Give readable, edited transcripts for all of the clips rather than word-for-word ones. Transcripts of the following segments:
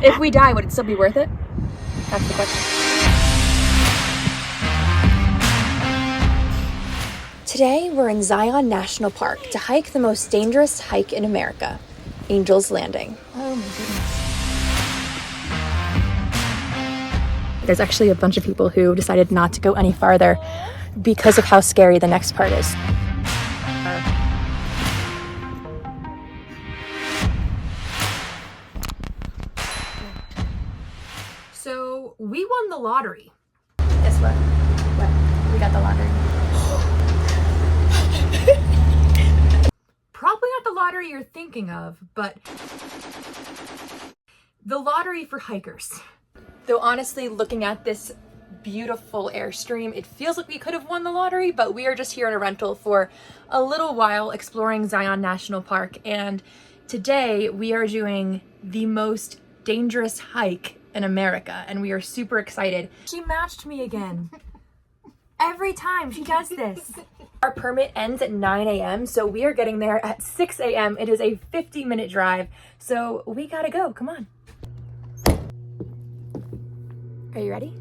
If we die, would it still be worth it? That's the question. Today, we're in Zion National Park to hike the most dangerous hike in America, Angel's Landing. Oh my goodness. There's actually a bunch of people who decided not to go any farther because of how scary the next part is. So we won the lottery. Guess what? What? We got the lottery. Probably not the lottery you're thinking of, but the lottery for hikers. Though honestly, looking at this beautiful Airstream, it feels like we could have won the lottery, but we are just here in a rental for a little while exploring Zion National Park, and today we are doing the most dangerous hike in America, and we are super excited. She matched me again. Every time she does this. Our permit ends at 9 a.m. so we are getting there at 6 a.m. It is a 50-minute drive, so we gotta go. Come on. Are you ready?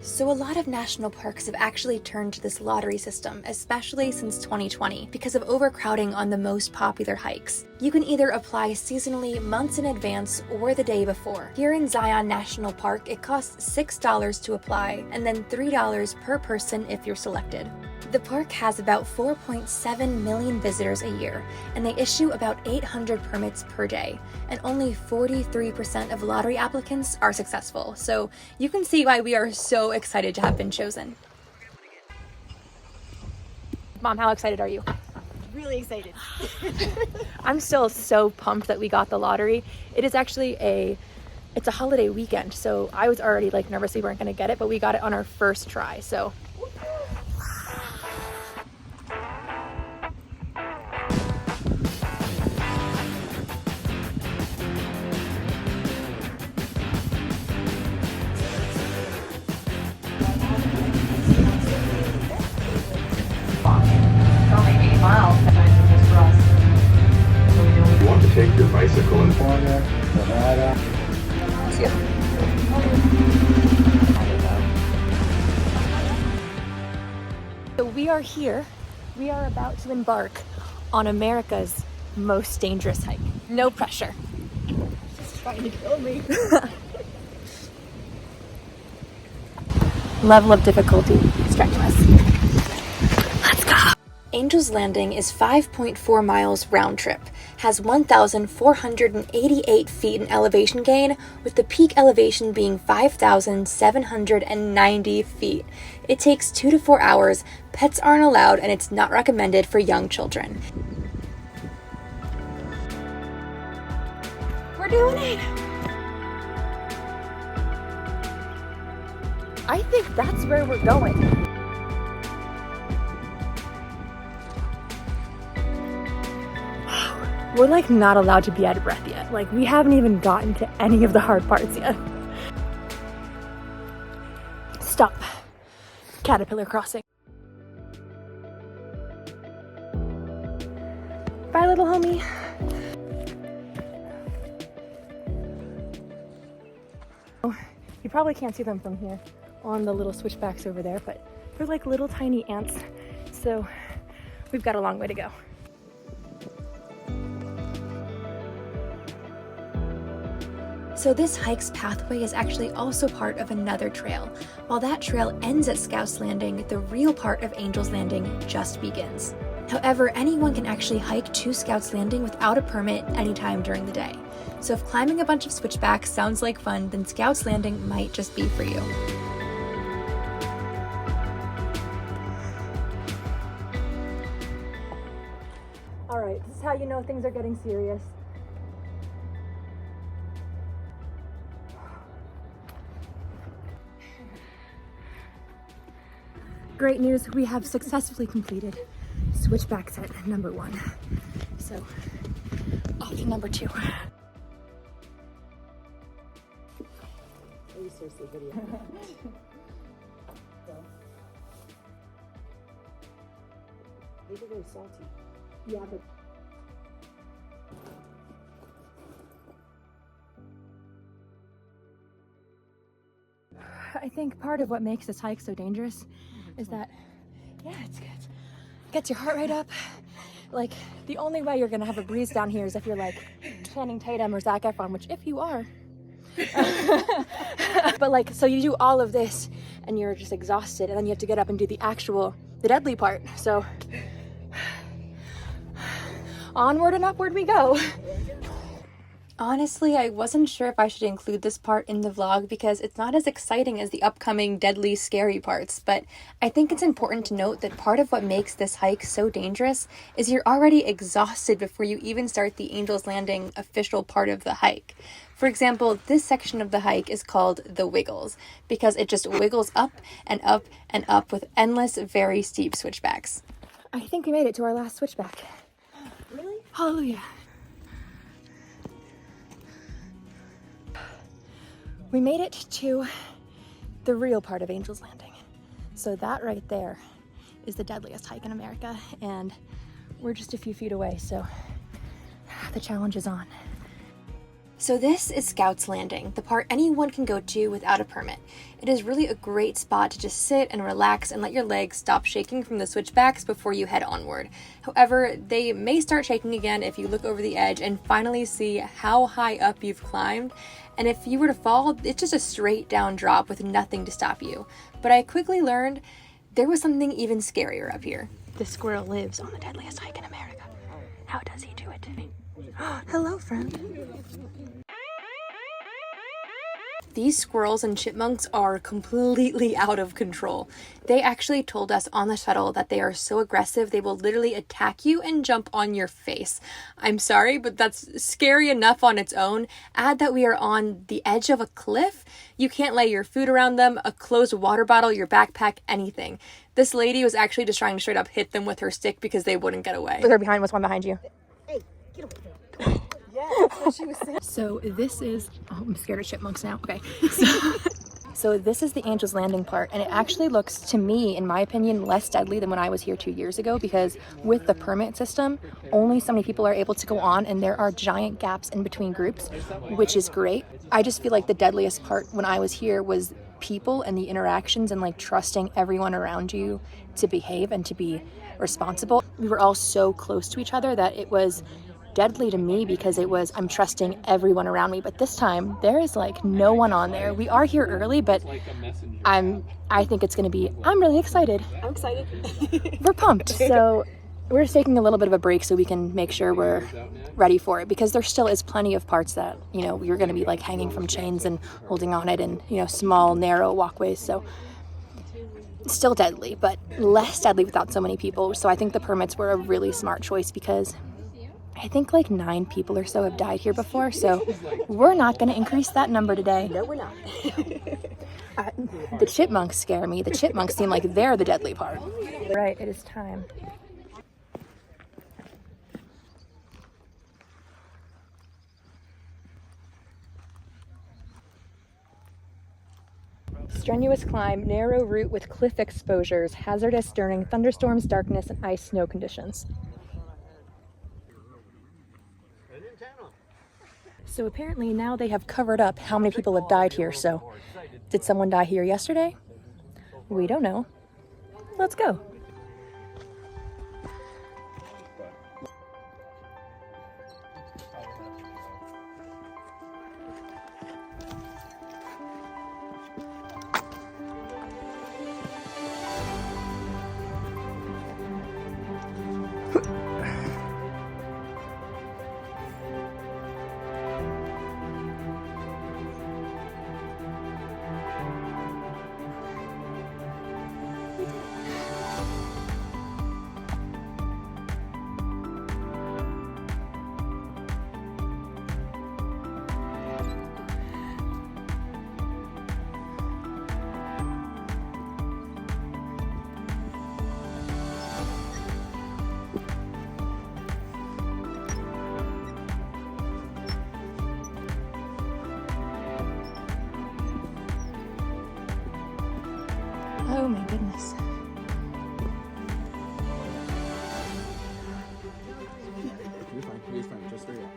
So a lot of national parks have actually turned to this lottery system, especially since 2020, because of overcrowding on the most popular hikes. You can either apply seasonally, months in advance, or the day before. Here in Zion National Park, it costs $6 to apply, and then $3 per person if you're selected. The park has about 4.7 million visitors a year, and they issue about 800 permits per day, and only 43% of lottery applicants are successful, so you can see why we are so excited to have been chosen. Mom, how excited are you? Really excited. I'm still so pumped that we got the lottery. It is actually it's a holiday weekend, so I was already like nervous we weren't gonna get it, but we got it on our first try, so. You want to take your bicycle and So we are here. We are about to embark on America's most dangerous hike. No pressure. She's trying to kill me. Level of difficulty, strenuous. Let's go. Angel's Landing is 5.4 miles round trip, has 1,488 feet in elevation gain, with the peak elevation being 5,790 feet. It takes 2 to 4 hours, pets aren't allowed, and it's not recommended for young children. We're doing it! I think that's where we're going. We're like not allowed to be out of breath yet. Like we haven't even gotten to any of the hard parts yet. Stop. Caterpillar crossing. Bye, little homie. Oh, you probably can't see them from here on the little switchbacks over there, but they're like little tiny ants. So we've got a long way to go. So this hike's pathway is actually also part of another trail. While that trail ends at Scouts Landing, the real part of Angel's Landing just begins. However, anyone can actually hike to Scouts Landing without a permit anytime during the day. So if climbing a bunch of switchbacks sounds like fun, then Scouts Landing might just be for you. All right, this is how you know things are getting serious. Great news, we have successfully completed switchback set number 1. So, off to number 2. Are you seriously video? These are very salty. Yeah, but I think part of what makes this hike so dangerous is that, yeah, it's good. Gets your heart rate up. Like, the only way you're gonna have a breeze down here is if you're like Channing Tatum or Zac Efron, which if you are. But like, so you do all of this and you're just exhausted, and then you have to get up and do the deadly part. So onward and upward we go. Honestly, I wasn't sure if I should include this part in the vlog because it's not as exciting as the upcoming deadly, scary parts, but I think it's important to note that part of what makes this hike so dangerous is you're already exhausted before you even start the Angel's Landing official part of the hike. For example, this section of the hike is called the Wiggles because it just wiggles up and up and up with endless, very steep switchbacks. I think we made it to our last switchback. Really? Hallelujah. We made it to the real part of Angel's Landing. So that right there is the deadliest hike in America, and we're just a few feet away, so the challenge is on. So this is Scouts Landing, the part anyone can go to without a permit. It is really a great spot to just sit and relax and let your legs stop shaking from the switchbacks before you head onward. However, they may start shaking again if you look over the edge and finally see how high up you've climbed. And if you were to fall, it's just a straight down drop with nothing to stop you. But I quickly learned there was something even scarier up here. This squirrel lives on the deadliest hike in America. How does he do it? Hello, friend. These squirrels and chipmunks are completely out of control. They actually told us on the shuttle that they are so aggressive they will literally attack you and jump on your face. I'm sorry, but that's scary enough on its own. Add that we are on the edge of a cliff. You can't lay your food around them, a closed water bottle, your backpack, anything. This lady was actually just trying to straight up hit them with her stick because they wouldn't get away. With her behind, what's one behind you? Hey, get away. Yeah, that's what she was saying. So this is, oh, I'm scared of chipmunks now. Okay. So this is the Angel's Landing part, and it actually looks, to me, in my opinion, less deadly than when I was here 2 years ago, because with the permit system, only so many people are able to go on, and there are giant gaps in between groups, which is great. I just feel like the deadliest part when I was here was people and the interactions and like trusting everyone around you to behave and to be responsible. We were all so close to each other that it was deadly to me because it was, I'm trusting everyone around me. But this time there is like no one on there. We are here early, but I think it's going to be, I'm really excited. I'm excited. We're pumped. So we're just taking a little bit of a break so we can make sure we're ready for it, because there still is plenty of parts that, you know, you're going to be like hanging from chains and holding on it, and, you know, small narrow walkways. So still deadly, but less deadly without so many people. So I think the permits were a really smart choice, because I think like 9 people or so have died here before, so we're not going to increase that number today. No, we're not. The chipmunks scare me. The chipmunks seem like they're the deadly part. Right, it is time. Strenuous climb, narrow route with cliff exposures, hazardous during thunderstorms, darkness, and ice snow conditions. So apparently now they have covered up how many people have died here. So did someone die here yesterday? We don't know. Let's go. Oh my goodness. You're fine, just hurry up.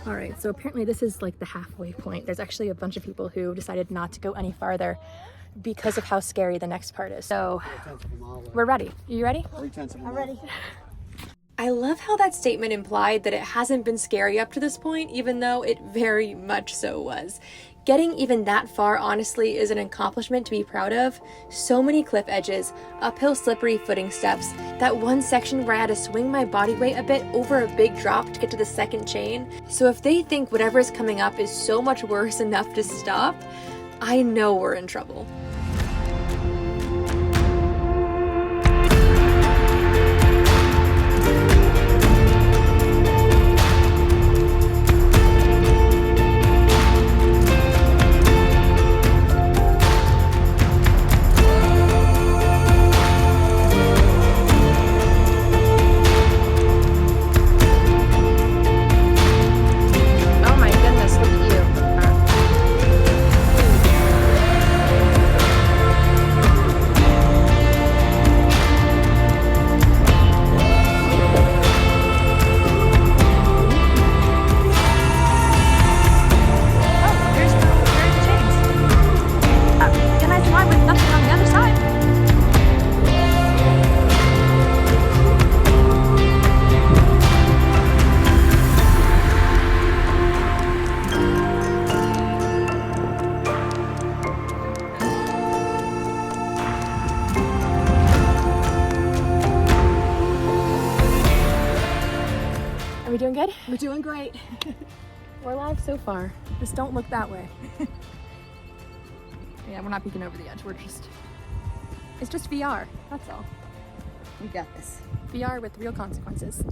All right, so apparently this is like the halfway point. There's actually a bunch of people who decided not to go any farther because of how scary the next part is. So we're ready. Are you ready? I'm ready. I love how that statement implied that it hasn't been scary up to this point, even though it very much so was. Getting even that far, honestly, is an accomplishment to be proud of. So many cliff edges, uphill slippery footing steps, that one section where I had to swing my body weight a bit over a big drop to get to the second chain. So if they think whatever's coming up is so much worse enough to stop, I know we're in trouble. Are we doing good? We're doing great. We're live so far. Just don't look that way. Yeah, we're not peeking over the edge. It's just VR. That's all. We got this. VR with real consequences.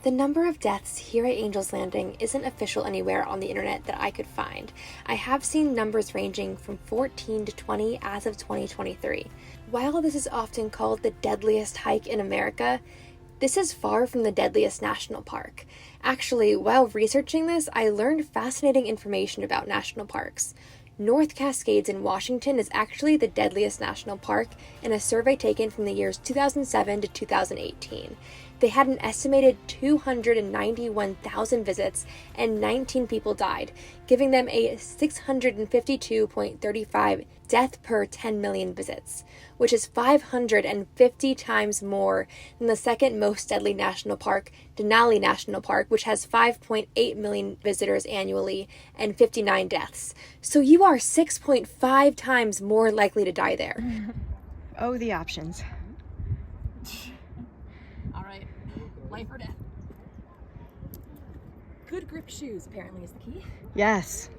The number of deaths here at Angel's Landing isn't official anywhere on the internet that I could find. I have seen numbers ranging from 14 to 20 as of 2023. While this is often called the deadliest hike in America, this is far from the deadliest national park. Actually, while researching this, I learned fascinating information about national parks. North Cascades in Washington is actually the deadliest national park in a survey taken from the years 2007 to 2018. They had an estimated 291,000 visits and 19 people died, giving them a 652.35 death per 10 million visits, which is 550 times more than the second most deadly national park, Denali National Park, which has 5.8 million visitors annually and 59 deaths. So you are 6.5 times more likely to die there. Oh, the options. All right, life or death. Good grip shoes apparently is the key. Yes.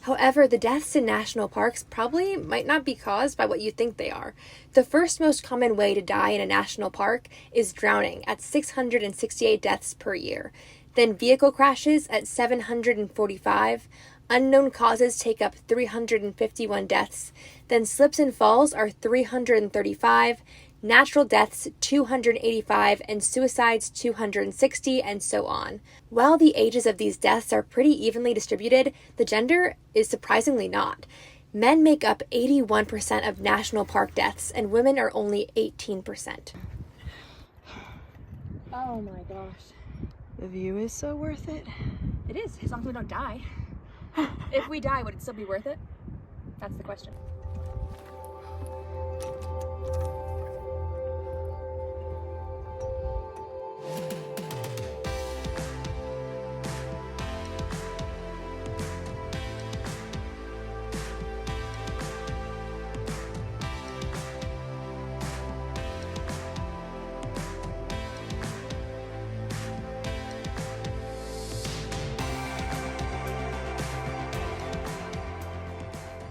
However, the deaths in national parks probably might not be caused by what you think they are. The first most common way to die in a national park is drowning at 668 deaths per year. Then vehicle crashes at 745. Unknown causes take up 351 deaths. Then slips and falls are 335. Natural deaths 285, and suicides 260, and so on. While the ages of these deaths are pretty evenly distributed, the gender is surprisingly not. Men make up 81% of national park deaths, and women are only 18%. Oh my gosh. The view is so worth it. It is, as long as we don't die. If we die, would it still be worth it? That's the question.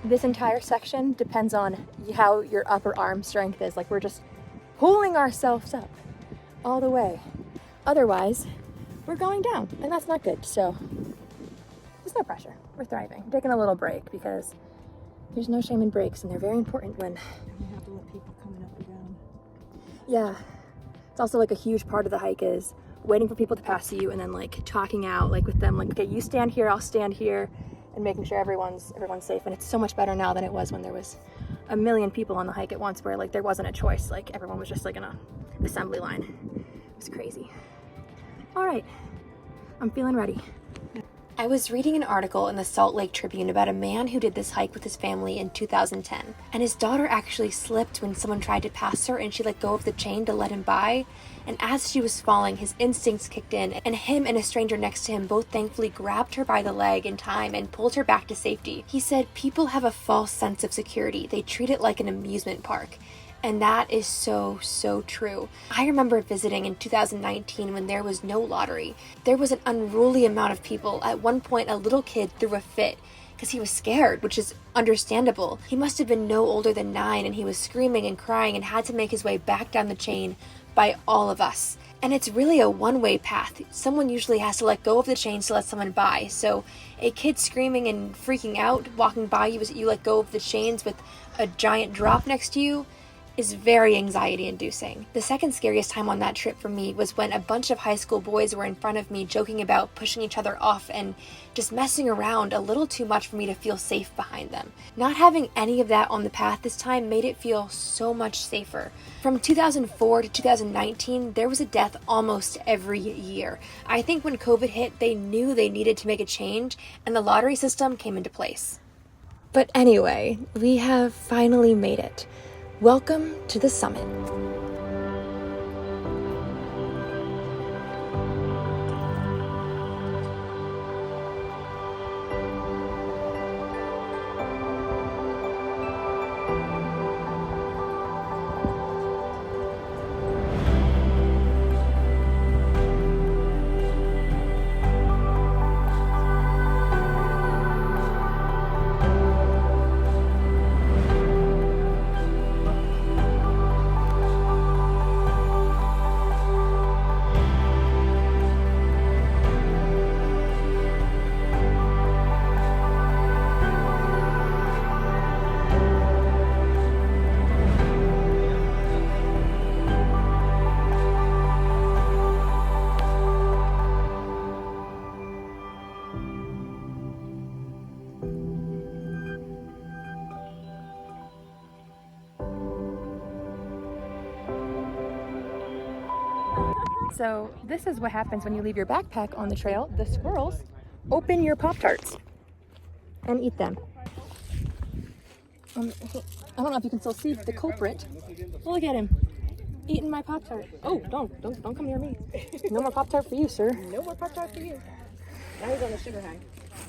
This entire section depends on how your upper arm strength is. Like, we're just pulling ourselves up all the way. Otherwise, we're going down, and that's not good. So there's no pressure. We're thriving. I'm taking a little break because there's no shame in breaks, and they're very important when We have to let people Yeah. It's also like a huge part of the hike is waiting for people to pass you and then like talking out like with them like, okay, you stand here, I'll stand here, and making sure everyone's safe. And it's so much better now than it was when there was a million people on the hike at once, where like there wasn't a choice. Like everyone was just like in a assembly line. It was crazy. All right, I'm feeling ready. I was reading an article in the Salt Lake Tribune about a man who did this hike with his family in 2010. And his daughter actually slipped when someone tried to pass her and she let go of the chain to let him by. And as she was falling, his instincts kicked in, and him and a stranger next to him both thankfully grabbed her by the leg in time and pulled her back to safety. He said people have a false sense of security. They treat it like an amusement park. And that is so, so true. I remember visiting in 2019 when there was no lottery. There was an unruly amount of people. At one point, a little kid threw a fit because he was scared, which is understandable. He must have been no older than 9, and he was screaming and crying and had to make his way back down the chain by all of us. And it's really a one-way path. Someone usually has to let go of the chains to let someone by. So a kid screaming and freaking out, walking by you as you let go of the chains with a giant drop next to you, is very anxiety-inducing. The second scariest time on that trip for me was when a bunch of high school boys were in front of me joking about pushing each other off and just messing around a little too much for me to feel safe behind them. Not having any of that on the path this time made it feel so much safer. From 2004 to 2019, there was a death almost every year. I think when COVID hit, they knew they needed to make a change, and the lottery system came into place. But anyway, we have finally made it. Welcome to the summit. So this is what happens when you leave your backpack on the trail. The squirrels open your Pop-Tarts and eat them. I don't know if you can still see the culprit. Look at him eating my Pop-Tart. Oh, don't come near me. No more Pop-Tart for you, sir. No more Pop-Tart for you. Now he's on the sugar high.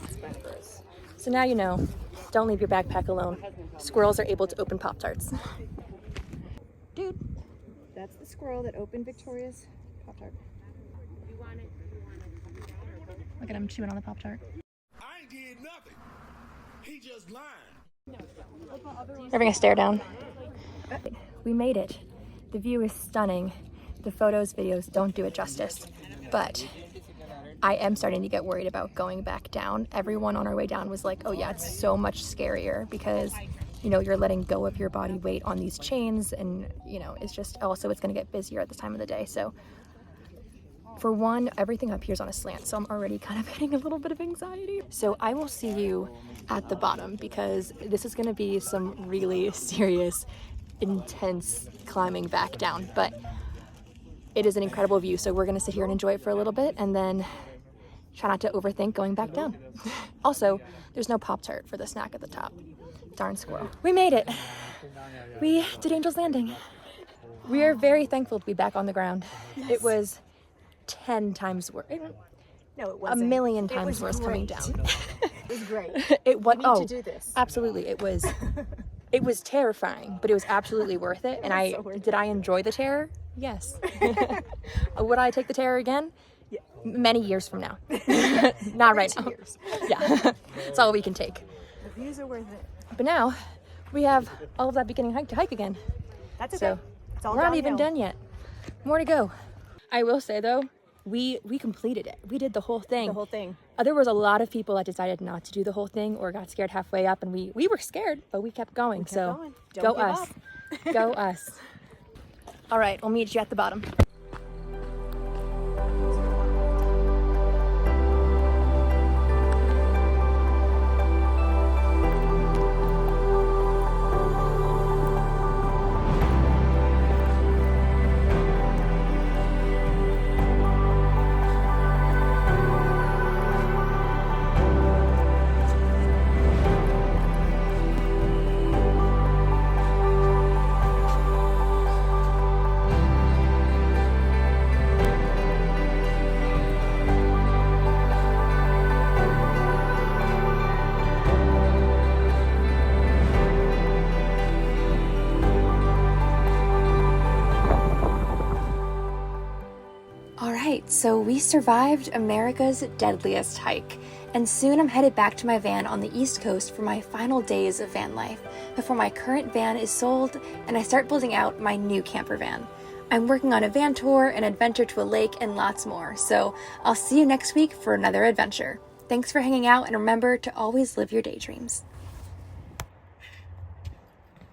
It's bad for us. So now you know, don't leave your backpack alone. Squirrels are able to open Pop-Tarts. Dude. That's the squirrel that opened Victoria's Pop-Tart. Look at him chewing on the Pop-Tart. I ain't did nothing. He just lying. Having a stare down. We made it. The view is stunning. The photos, videos don't do it justice. But I am starting to get worried about going back down. Everyone on our way down was like, oh yeah, it's so much scarier because, you know, you're letting go of your body weight on these chains, and, you know, it's just also it's going to get busier at this time of the day. So for one, everything up here is on a slant, so I'm already kind of getting a little bit of anxiety. So I will see you at the bottom because this is going to be some really serious, intense climbing back down. But it is an incredible view, so we're going to sit here and enjoy it for a little bit and then try not to overthink going back down. Also, there's no Pop-Tart for the snack at the top. Darn squirrel. We made it. We did Angel's Landing. We are very thankful to be back on the ground. Yes. It was 10 times worse. No, it wasn't. A million times worse coming down. It was great. It was. We need to do this. Absolutely. It was. It was terrifying, but it was absolutely worth it. And did I enjoy the terror? Yes. Would I take the terror again? Yeah. Many years from now. Not right now. Years. Yeah. That's all we can take. The views are worth it. But now we have all of that beginning hike to hike again. That's okay. So it's all we're not downhill. even done yet. More to go. I will say though, we completed it. We did the whole thing. The whole thing. There was a lot of people that decided not to do the whole thing or got scared halfway up, and we were scared, but we kept going. Don't Go give us. up. Go us. All right, we'll meet you at the bottom. Alright, so we survived America's deadliest hike, and soon I'm headed back to my van on the East Coast for my final days of van life, before my current van is sold and I start building out my new camper van. I'm working on a van tour, an adventure to a lake, and lots more, so I'll see you next week for another adventure. Thanks for hanging out, and remember to always live your daydreams.